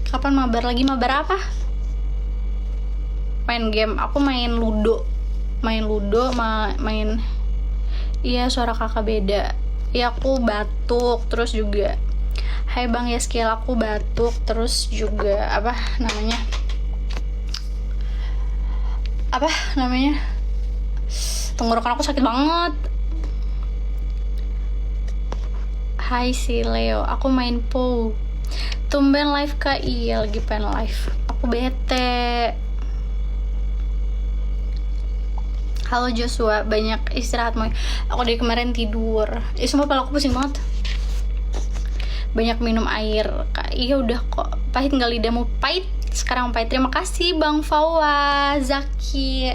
Kapan mabar lagi? Mabar apa? Main game. Aku main ludo. Main iya, suara kakak beda. Iya, aku batuk. Terus juga hai Bang Yeskiel, aku batuk. Terus juga apa namanya tenggorokan aku sakit banget. Hai si Leo, aku main POW. Tumben live kak. Iya, lagi pengen live. Aku bete. Halo Joshua, banyak istirahat Moy. Aku dari kemarin tidur. Sumpah kepala aku pusing banget. Banyak minum air. Kak, iya udah kok. Pahit nggak lidahmu? Pahit. Sekarang pahit. Terima kasih Bang Fawa, Zaki.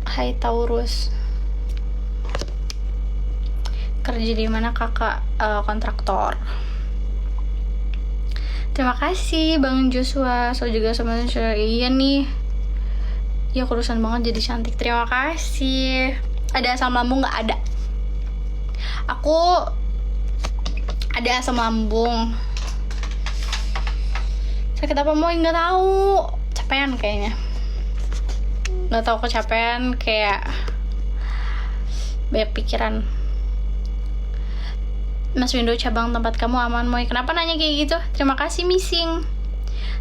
Hai Taurus. Kerja di mana kakak? Kontraktor. Terima kasih Bang Joshua. So juga sama iya nih. Ya kurusan banget jadi cantik. Terima kasih. Ada asam lambung nggak? Ada. Aku ada asam lambung. Sakit apa mau? Nggak tahu. Capean kayaknya. Nggak tahu, kecapean, kayak banyak pikiran. Mas Windo, cabang tempat kamu aman Moy? Kenapa nanya kayak gitu? Terima kasih missing.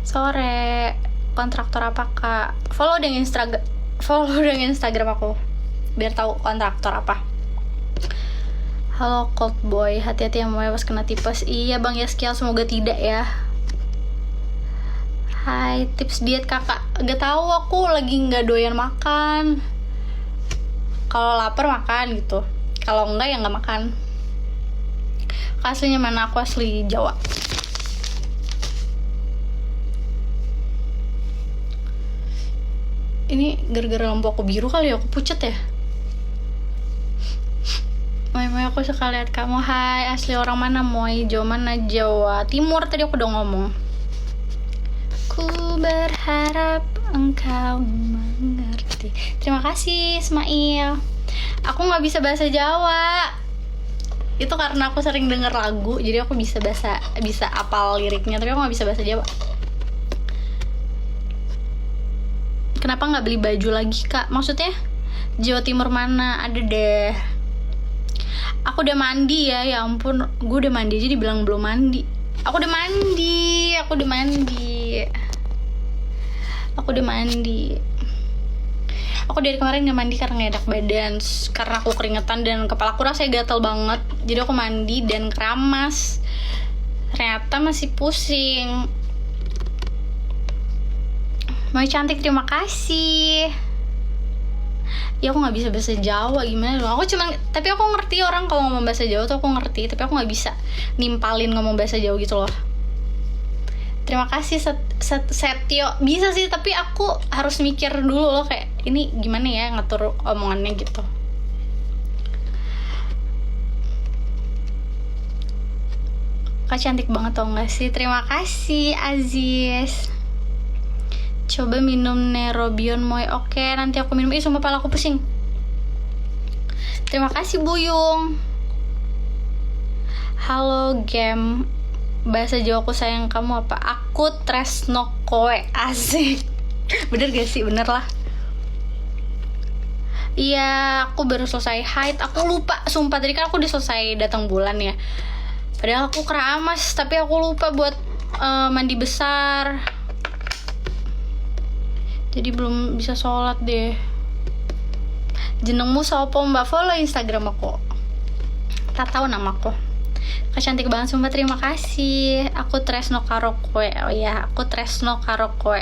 Sore. Kontraktor apa kak? Follow dengan Instagram aku biar tahu kontraktor apa. Halo Cold Boy, hati-hati ya Moy pas kena tipes. Iya Bang Yeskiel, semoga tidak ya. Hai, tips diet kakak. Gak tahu, aku lagi nggak doyan makan. Kalau lapar makan gitu. Kalau enggak ya nggak makan. Aslinya mana? Aku asli Jawa. Ini gara-gara lampu aku biru kali ya, aku pucet ya. Moy, aku suka lihat kamu. Hai, asli orang mana Moy? Jawa mana? Jawa Timur, tadi aku udah ngomong. Ku berharap engkau mengerti. Terima kasih Ismail. Aku nggak bisa bahasa Jawa. Itu karena aku sering denger lagu, jadi aku bisa apal liriknya, tapi aku nggak bisa bahasa Jawa. Kenapa nggak beli baju lagi kak? Maksudnya Jawa Timur mana? Ada deh. Aku udah mandi ya ampun, gue udah mandi aja dibilang belum mandi. Aku udah mandi. Aku dari kemarin gak mandi karena gak enak badan, karena aku keringetan dan kepala aku rasanya gatel banget. Jadi aku mandi dan keramas. Ternyata masih pusing. Moy cantik, terima kasih. Ya aku gak bisa bahasa Jawa, gimana loh. Tapi aku ngerti orang kalau ngomong bahasa Jawa tuh aku ngerti. Tapi aku gak bisa nimpalin ngomong bahasa Jawa gitu loh. Terima kasih Setio. Bisa sih, tapi aku harus mikir dulu loh, kayak ini gimana ya ngatur omongannya gitu. Kak cantik banget tau gak sih? Terima kasih Aziz. Coba minum Nerobion Moy. Oke, nanti aku minum. Sumpah kepala aku pusing. Terima kasih Buyung. Halo game. Bahasa Jawa aku sayang kamu apa? Aku tresno kowe. Asik. Bener gak sih? Bener lah. Iya, aku baru selesai haid. Aku lupa, sumpah tadi kan aku udah selesai datang bulan ya. Padahal aku keramas, tapi aku lupa buat mandi besar. Jadi belum bisa sholat deh. Jenengmu sopo mbak? Follow Instagram aku. Tak tahu namaku. Kak cantik banget sumpah, terima kasih. Aku tresno karo kowe. Oh iya, aku tresno karo kowe.